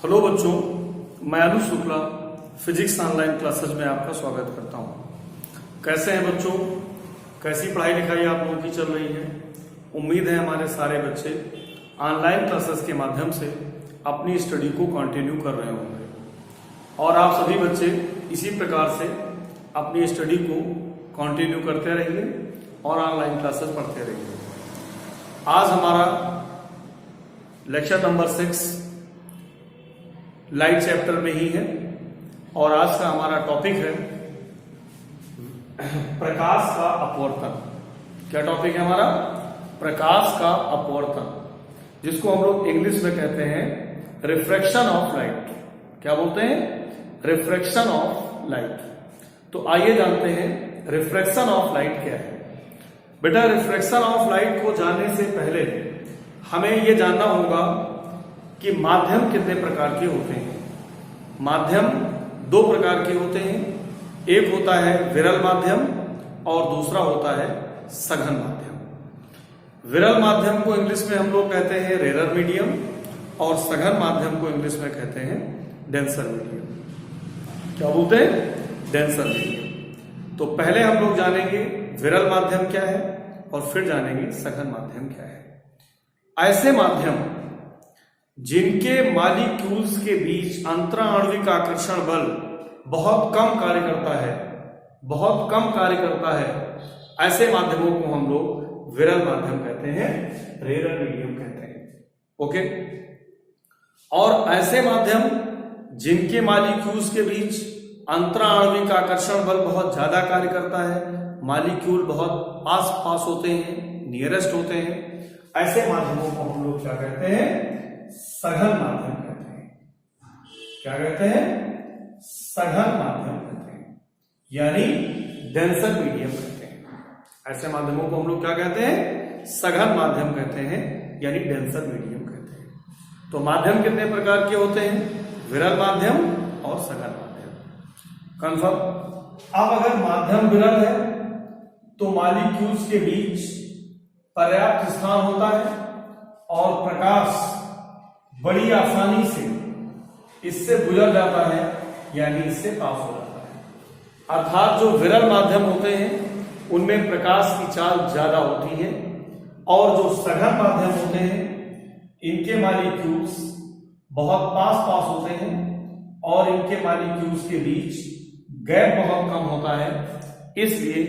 Hello बच्चों, मैं अनुज Shukla physics online classes में आपका स्वागत करता हूं। कैसे हैं बच्चों? कैसी पढ़ाई लिखाई आप लोगों की चल रही है? उम्मीद है हमारे सारे बच्चे ऑनलाइन क्लासेस के माध्यम से अपनी स्टडी को कंटिन्यू कर रहे होंगे और आप सभी बच्चे इसी प्रकार से अपनी स्टडी को कंटिन्यू करते रहिए और ऑनलाइन क्लासेस पढ़ते रहिए। आज हमारा लेक्चर नंबर 6 लाइट चैप्टर में ही है और आज का हमारा टॉपिक है प्रकाश का अपवर्तन। क्या टॉपिक है हमारा? प्रकाश का अपवर्तन, जिसको हम लोग इंग्लिश में कहते हैं रिफ्रैक्शन ऑफ लाइट। क्या बोलते हैं? Refraction of light. तो आइए जानते हैं रिफ्रैक्शन ऑफ लाइट क्या है। बेटा, रिफ्रैक्शन ऑफ लाइट को जानने से पहले हमें यह जानना होगा कि माध्यम कितने प्रकार के होते हैं। माध्यम दो प्रकार के होते हैं, एक होता है विरल माध्यम और दूसरा होता है सघन माध्यम। विरल माध्यम को इंग्लिश में हम लोग कहते हैं रेरर मीडियम और सघन माध्यम को इंग्लिश में कहते हैं डेंसर मीडियम। क्या बोलते हैं? Denser medium. तो पहले हम लोग जानेंगे विरल माध्यम क्या है और फिर जानेंगे सघन माध्यम क्या है। ऐसे माध्यम जिनके मॉलिक्यूल्स के बीच अंतराणविक आकर्षण बल बहुत कम कार्य करता है, ऐसे माध्यमों को हम लोग विरल माध्यम कहते हैं, रेरर मीडियम कहते हैं। ओके। और ऐसे माध्यम जिनके मॉलिक्यूल्स के बीच अंतराणविक आकर्षण बल बहुत ज्यादा कार्य करता है, मॉलिक्यूल बहुत पास होते हैं, नियरेस्ट होते हैं, ऐसे माध्यमों को हम लोग क्या कहते हैं? सघन माध्यम कहते हैं। क्या कहते हैं? सघन माध्यम कहते हैं, यानी डेंसर मीडियम कहते हैं। ऐसे माध्यमों को हम लोग क्या कहते हैं? सघन माध्यम कहते हैं, यानी डेंसर मीडियम कहते हैं। तो माध्यम कितने प्रकार के होते हैं? विरल माध्यम और सघन माध्यम। कंफर्म? अब अगर माध्यम विरल है तो मॉलिक्यूल्स के बीच पर्याप्त स्थान होता है और प्रकाश बड़ी आसानी से इससे गुजर जाता है, यानी इससे पास हो जाता है। अर्थात जो विरल माध्यम होते हैं उनमें प्रकाश की चाल ज्यादा होती है और जो सघन माध्यम होते हैं इनके मॉलिक्यूल्स बहुत पास होते हैं और इनके मॉलिक्यूल्स के बीच गैप बहुत कम होता है, इसलिए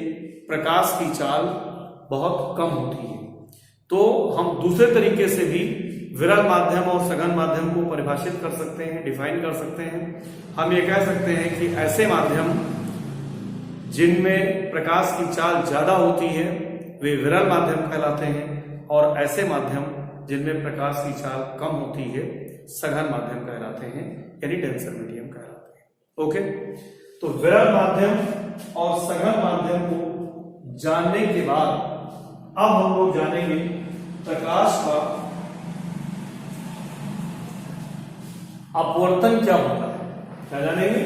प्रकाश की चाल बहुत कम होती है। तो हम दूसरे तरीके से भी विरल माध्यम और सघन माध्यम को परिभाषित कर सकते हैं, डिफाइन कर सकते हैं। हम ये कह सकते हैं कि ऐसे माध्यम जिनमें प्रकाश की चाल ज्यादा होती है वे विरल माध्यम कहलाते हैं और ऐसे माध्यम जिनमें प्रकाश की चाल कम होती है सघन माध्यम कहलाते हैं, यानी डेंसर मीडियम कहलाते हैं। ओके। तो विरल माध्यम और सघन माध्यम को जानने के बाद अब हम लोग जानेंगे प्रकाश का अपवर्तन क्या होता है। क्या जानेंगे?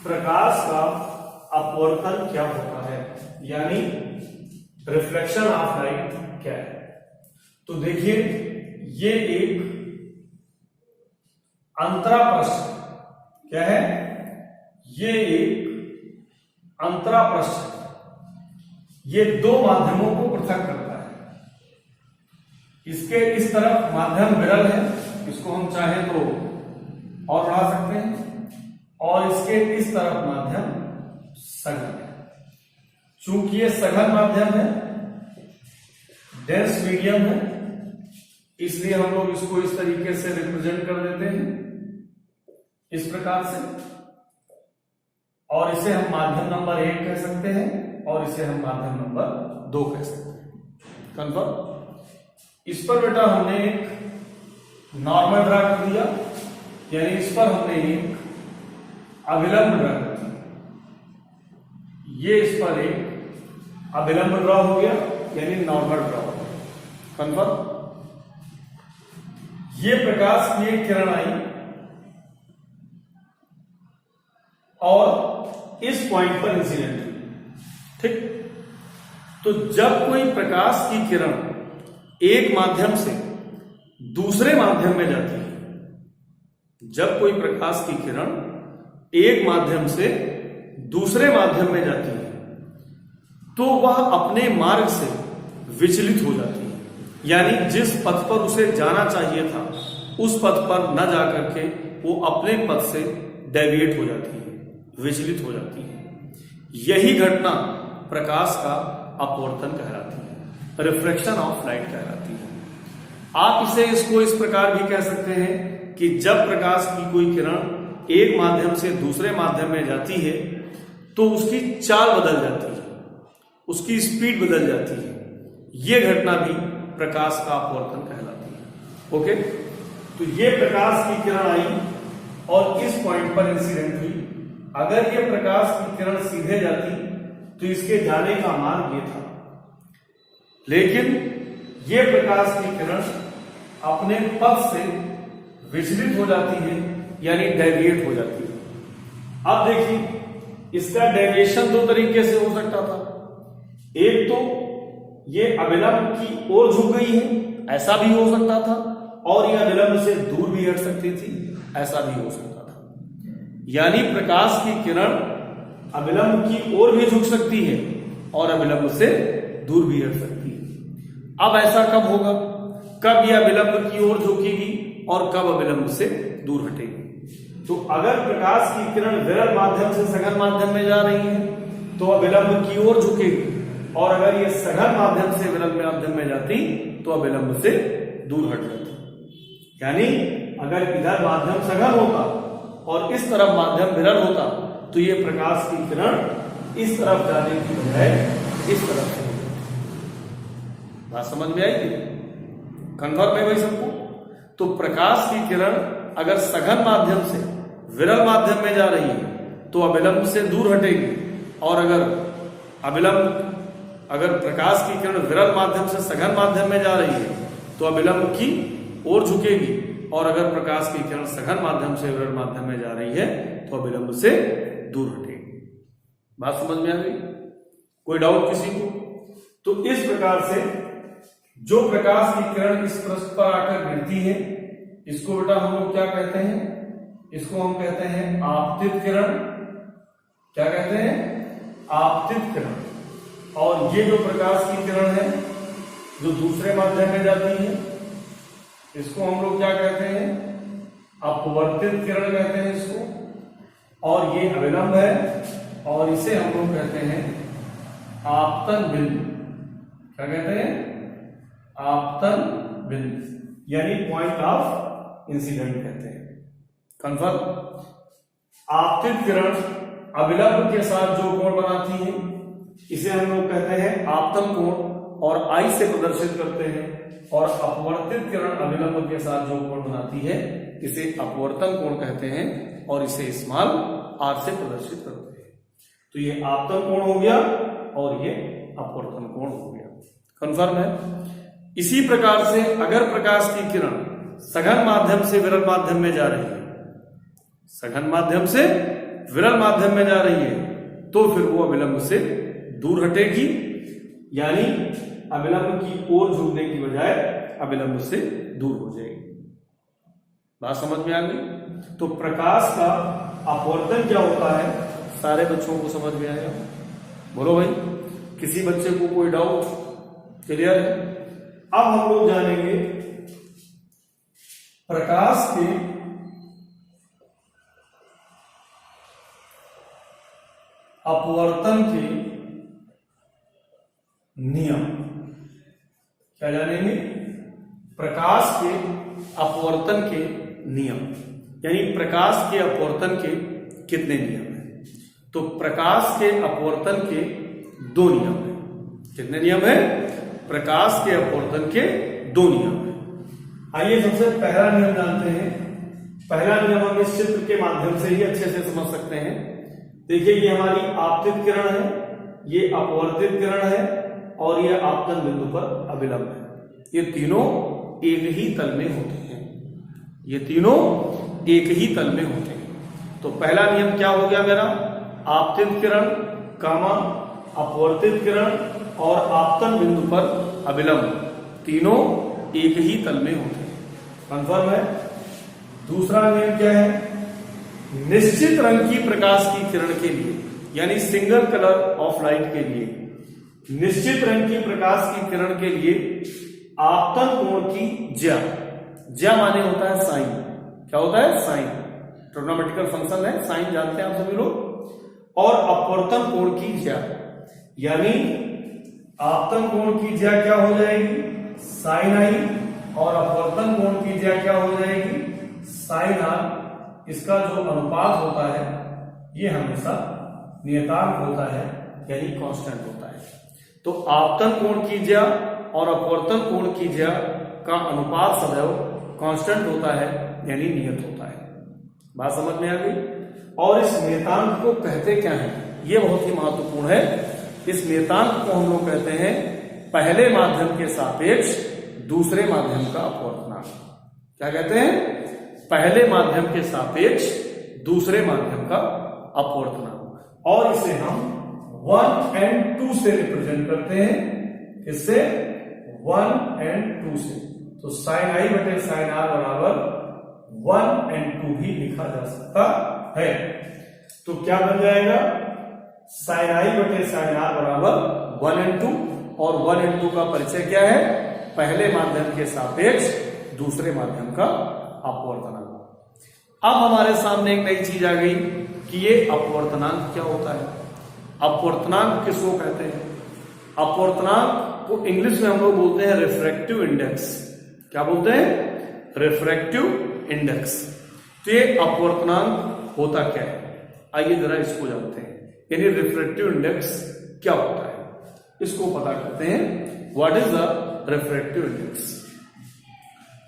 प्रकाश का अपवर्तन क्या होता है, यानी रिफ्लेक्शन ऑफ लाइट क्या है। तो देखिए, ये एक अंतरापृष्ठ क्या है? ये एक अंतरापृष्ठ है। ये दो माध्यमों को पृथक करता है। इसके इस तरफ माध्यम विरल है, इसको हम चाहें तो और बढ़ा सकते हैं, और इसके इस तरफ माध्यम सघन है। चूंकि ये सघन माध्यम है, डेंस मीडियम है, इसलिए हम लोग इसको इस तरीके से रिप्रेजेंट कर देते हैं, इस प्रकार से, और इसे हम माध्यम नंबर 1 कह सकते हैं और इसे हम माध्यम नंबर 2 कह सकते हैं। कंफर्म? इस पर बेटा हमने एक नॉर्मल ड्रा कर दिया, यानी इस पर हमने एक अभिलंब ड्रा कर दिया। ये इस पर एक अभिलंब ड्रा हो गया, यानी नॉर्मल ड्रा हो गया। कंफर्म? ये प्रकाश की एक किरण आई और इस पॉइंट पर इंसिडेंट हुई। ठीक? तो जब कोई प्रकाश की किरण एक माध्यम से दूसरे माध्यम में जाती है, जब कोई प्रकाश की किरण एक माध्यम से दूसरे माध्यम में जाती है तो वह अपने मार्ग से विचलित हो जाती है, यानी जिस पथ पर उसे जाना चाहिए था उस पथ पर न जाकर के वो अपने पथ से डेविएट हो जाती है, विचलित हो जाती है। यही घटना प्रकाश का अपवर्तन कहलाती है, रिफ्रैक्शन ऑफ लाइट कहलाती है। आप इसको इस प्रकार भी कह सकते हैं कि जब प्रकाश की कोई किरण एक माध्यम से दूसरे माध्यम में जाती है तो उसकी चाल बदल जाती है, उसकी स्पीड बदल जाती है। यह घटना भी प्रकाश का अपवर्तन कहलाती है। ओके, तो ये प्रकाश की किरण आई और इस पॉइंट पर इंसिडेंट हुई। अगर ये प्रकाश की किरण सीधे जाती तो इसके जाने का मार्ग ये था, लेकिन ये प्रकाश की किरण अपने पथ से विचलित हो जाती है, यानी डेविएट हो जाती है। अब देखिए, इसका डेविएशन दो तरीके से हो सकता था। एक तो ये अविलंब की ओर झुक गई है, ऐसा भी हो सकता था, और ये अविलंब से दूर भी हट सकती थी, ऐसा भी हो सकता था। यानी प्रकाश की किरण अविलंब की ओर भी झुक सकती है और अविलंब से दूर भी हट सकती है। अब ऐसा कब होगा? कब यह अविलंब की ओर झुकेगी और कब अविलंब से दूर हटेगी? तो अगर प्रकाश की किरण विरल माध्यम से सघन माध्यम में जा रही है तो अविलंब की ओर झुकेगी, और अगर ये सघन माध्यम से विरल माध्यम में जाती तो अविलंब से दूर हट जाती। यानी अगर इधर माध्यम सघन होता और इस तरफ माध्यम विरल होता तो ये प्रकाश की किरण इस तरफ जाने की बजाय इस तरफ से। बात समझ में आई? कन्फर्म है भाई सबको? तो प्रकाश की किरण अगर सघन माध्यम से विरल माध्यम में जा रही है तो अविलंब से दूर हटेगी, और अगर प्रकाश की किरण विरल माध्यम से सघन माध्यम में जा रही है तो अविलंब की ओर झुकेगी, और अगर प्रकाश की किरण सघन माध्यम से विरल माध्यम में जा रही है तो अविलंब से दूर हटेगी। बात समझ में आ गई? कोई डाउट किसी को? तो इस प्रकार से जो प्रकाश की किरण इस पृष्ठ पर आकर गिरती है, इसको बेटा हम लोग क्या कहते हैं? इसको हम कहते हैं आपतित किरण। क्या कहते हैं? आपतित किरण। और ये जो प्रकाश की किरण है जो दूसरे माध्यम में जाती है, इसको हम लोग क्या कहते हैं? अपवर्तित किरण कहते हैं इसको। और ये अविलंब है, और इसे हम लोग कहते हैं आपतन बिंदु। क्या कहते हैं? आपतन बिंदु, यानी पॉइंट ऑफ इंसिडेंट कहते हैं। कंफर्म? आपतित किरण अविलंब के साथ जो कोण बनाती है इसे हम लोग कहते हैं आपतन कोण, और आई से प्रदर्शित करते हैं। और अपवर्तित किरण अविलंब के साथ जो कोण बनाती है इसे अपवर्तन कोण कहते हैं, और इसे स्मॉल आर से प्रदर्शित करते हैं। तो ये आपतन कोण हो गया और ये अपवर्तन कोण हो गया। कंफर्म है? इसी प्रकार से अगर प्रकाश की किरण सघन माध्यम से विरल माध्यम में जा रही है, सघन माध्यम से विरल माध्यम में जा रही है, तो फिर वो अविलंब से दूर हटेगी, यानी अविलंब की ओर झुकने की बजाय अविलंब से दूर हो जाएगी। बात समझ में आ गई? तो प्रकाश का अपवर्तन क्या होता है, सारे बच्चों को समझ में आया? बोलो भाई, किसी बच्चे को कोई डाउट? क्लियर है? अब हम लोग जानेंगे प्रकाश के अपवर्तन के नियम। क्या जानेंगे? प्रकाश के अपवर्तन के नियम, यानी प्रकाश के अपवर्तन के कितने नियम हैं? तो प्रकाश के अपवर्तन के दो नियम हैं। कितने नियम हैं? प्रकाश के अपवर्तन के दो नियम हैं। आइए सबसे पहला नियम जानते हैं। पहला नियम हम इस चित्र के माध्यम से ही अच्छे से समझ सकते हैं। देखिए, ये हमारी आपतित किरण है, ये अपवर्तित किरण है, और ये आपतन बिंदु पर अविलंब है। ये तीनों एक ही तल में होते हैं। ये तीनों एक ही तल में होते हैं। तो पहला नियम क्या हो गया मेरा? आपतित किरण कामा अपवर्तित किरण और आपतन बिंदु पर अविलंब, तीनों एक ही तल में होते हैं। कंफर्म है? दूसरा नियम क्या है, निश्चित रंग की प्रकाश की किरण के लिए, यानी सिंगल कलर ऑफ लाइट के लिए, निश्चित रंग की प्रकाश की किरण के लिए आपतन कोण की ज्या माने होता है साइन। क्या होता है? साइन। ट्रिग्नोमेट्रिकल फंक्शन है, साइन जानते हैं आप सभी लोग। और अपवर्तन कोण की ज्या, यानी आपतन कोण की ज्या क्या हो जाएगी? Sine i. और अपवर्तन कोण की ज्या क्या हो जाएगी? Sine r. इसका जो अनुपात होता है ये हमेशा नियतांक होता है, यानी कांस्टेंट होता है। तो आपतन कोण की ज्या और अपवर्तन कोण की ज्या का अनुपात सदैव कांस्टेंट होता है, यानी नियत होता है। बात समझ में आ गई? और इस नियतांक को कहते क्या है, ये बहुत ही महत्वपूर्ण है। इस नियतांक को हम लोग कहते हैं पहले माध्यम के सापेक्ष दूसरे माध्यम का अपवर्तनांक। क्या कहते हैं? पहले माध्यम के सापेक्ष दूसरे माध्यम का अपवर्तनांक। और इसे हम 1 और 2 से रिप्रेजेंट करते हैं। इससे 1 और 2 से, तो साइन आई बटे साइन आर बराबर 1 और 2 भी लिखा जा सकता है। तो क्या बन जाएगा? साइन आई बटे साइन आर बराबर 1 और 2, और 1 और 2 का परिचय क्या है? पहले माध्यम के सापेक्ष दूसरे माध्यम का अपवर्तनांक। अब हमारे सामने एक नई चीज आ गई कि ये अपवर्तनांक क्या होता है। अपवर्तनांक किसको कहते हैं? अपवर्तनांक को इंग्लिश में हम लोग बोलते हैं रिफ्रैक्टिव इंडेक्स। क्या बोलते हैं? Refractive index. तो ये अपवर्तनांक होता क्या है, आइए जरा इसको जानते हैं। यानी रिफ्रैक्टिव इंडेक्स क्या होता है, इसको पता करते हैं। What is the refractive index?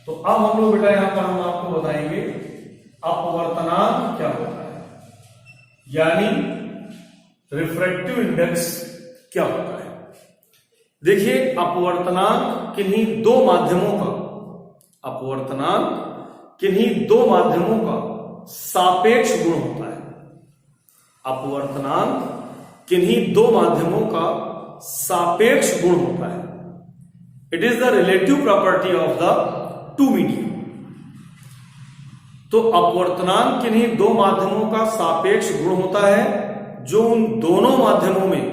तो अब हम लोग बेटा यहां पर हम आपको बताएंगे अपवर्तनांक क्या होता है, यानी रिफ्रैक्टिव इंडेक्स क्या होता है। देखिए, अपवर्तनांक किन्हीं दो माध्यमों का, अपवर्तनांक किन्हीं दो माध्यमों का सापेक्ष गुण होता है। अपवर्तनांक किन्हीं दो माध्यमों का सापेक्ष गुण होता है। It is the relative property of the two medium. तो अपवर्तनांक किन्हीं दो माध्यमों का सापेक्ष गुण होता है जो उन दोनों माध्यमों में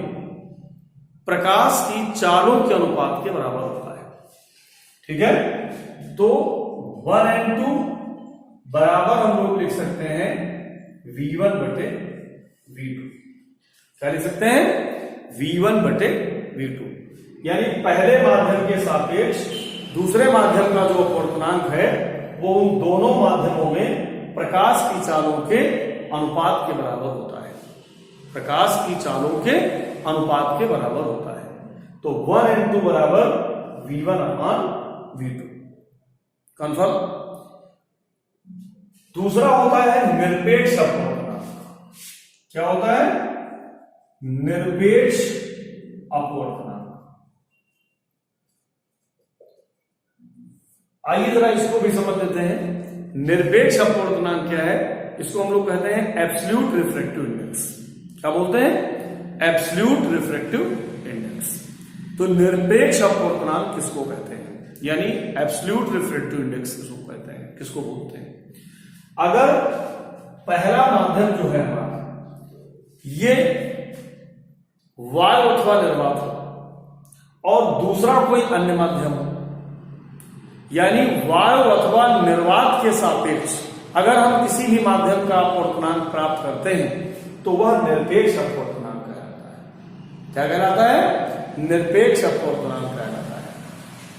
प्रकाश की चालों के अनुपात के बराबर होता है। ठीक है, तो 1 और 2 बराबर हम लोग लिख सकते हैं V1 बटे V2। क्या लिख सकते हैं? V1 बटे V2। यानी पहले माध्यम के सापेक्ष दूसरे माध्यम का जो अपवर्तनांक है वो उन दोनों माध्यमों में प्रकाश की चालों के अनुपात के बराबर होता है। प्रकाश की चालों के अनुपात के बराबर होता है। तो 1 और 2 बराबर V1 अपान V2। कंफर्म? दूसरा होता है निरपेक्ष अपवर्तनांक। क्या होता है? निरपेक्ष अपवर्तनांक। आइए जरा इसको भी समझ लेते हैं। निरपेक्ष अपवर्तनांक क्या है? इसको हम लोग कहते हैं एब्सोल्यूट रिफ्रैक्टिव इंडेक्स। क्या बोलते हैं? Absolute refractive index. तो निरपेक्ष अपवर्तनांक किसको कहते हैं, यानी एब्सोल्यूट रिफ्रैक्टिव इंडेक्स किसको कहते हैं, किसको बोलते हैं? अगर पहला माध्यम जो है हमारा ये वायु अथवा निर्वात हो और दूसरा कोई अन्य माध्यम हो, यानी वायु अथवा निर्वात के सापेक्ष अगर हम किसी भी माध्यम का अपवर्तनांक प्राप्त करते हैं तो वह निरपेक्ष अपवर्तनांक कहलाता है। क्या कहलाता है? निरपेक्ष अपवर्तनांक कहलाता है।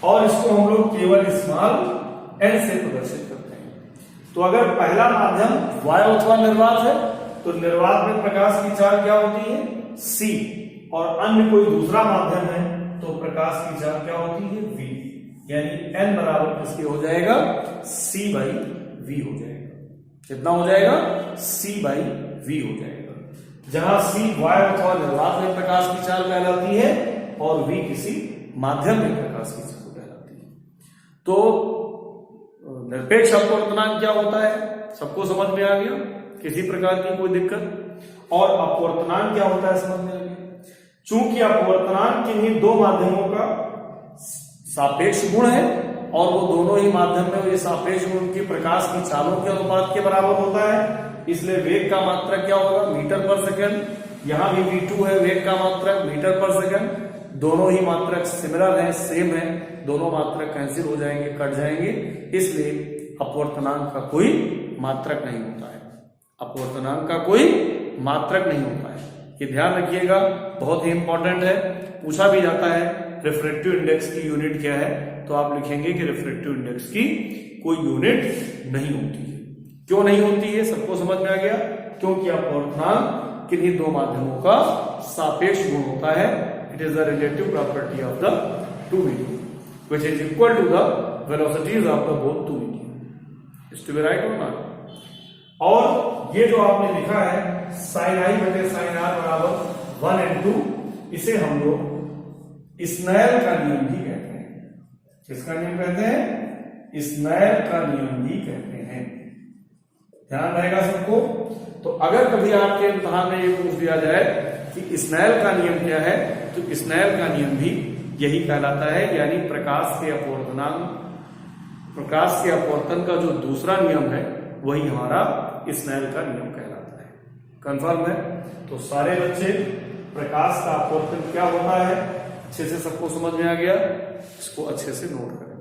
और इसको हम लोग केवल स्मॉल n से प्रदर्शित करते हैं। तो अगर पहला माध्यम वायु अथवा निर्वात है तो निर्वात में प्रकाश की चाल क्या होती है? C। और अन्य कोई दूसरा माध्यम है तो प्रकाश की चाल क्या होती है? V। यानी n बराबर किसके हो जाएगा? C बाई V हो जाएगा। कितना हो जाएगा? C बाई V हो जाएगा। जहां C वायु अथवा निर्वात में प्रकाश की चाल कहलाती है और V किसी माध्यम में प्रकाश की चाल कहलाती है। तो निरपेक्ष अपवर्तनांक क्या होता है, सबको समझ में आ गया? किसी प्रकार की कोई दिक्कत? और अपवर्तनांक क्या होता है समझ में आ गया? चूंकि अपवर्तनांक किन्हीं दो माध्यमों का सापेक्ष गुण है और वो दोनों ही माध्यम में ये सापेक्ष गुण उनकी प्रकाश की चालों के अनुपात के बराबर होता है। इसलिए वेग का मात्रक क्या होगा, मीटर पर सेकंड। यहां भी v2 है, वेग का मात्रक मीटर पर सेकंड। दोनों ही मात्रक सिमिलर है, सेम है, दोनों मात्रक कैंसिल हो जाएंगे, कट जाएंगे, इसलिए अपवर्तनांक का कोई मात्रक नहीं होता है। अपवर्तनांक का कोई मात्रक नहीं होता है, ये ध्यान रखिएगा, बहुत ही इंपॉर्टेंट है। पूछा भी जाता है रिफ्रैक्टिव इंडेक्स की यूनिट क्या है, तो आप लिखेंगे कि रिफ्रैक्टिव इंडेक्स की कोई यूनिट नहीं होती है। क्यों नहीं होती है, सबको समझ में आ गया? क्योंकि अपवर्तनांक किन्हीं दो माध्यमों का सापेक्ष गुण होता है। It is the relative property of the two medium which is equal to the velocities of the both two medium. Is to be right और नॉट? और ये जो आपने लिखा है sin i बटे sin r बराबर 1 n2, इसे हम लोग स्नेल का नियम भी कहते हैं। किसका नियम कहते हैं? स्नेल का नियम भी कहते हैं। ध्यान रहेगा सबको। तो अगर कभी आपके इम्तिहान में ये पूछ दिया जाए कि स्नेल का नियम क्या है, तो स्नेल का नियम भी यही कहलाता है, यानी प्रकाश के अपवर्तन का जो दूसरा नियम है वही हमारा स्नेल का नियम कहलाता है। कंफर्म है? तो सारे बच्चे प्रकाश का अपवर्तन क्या होता है अच्छे से सबको समझ में आ गया, इसको अच्छे से नोट करें।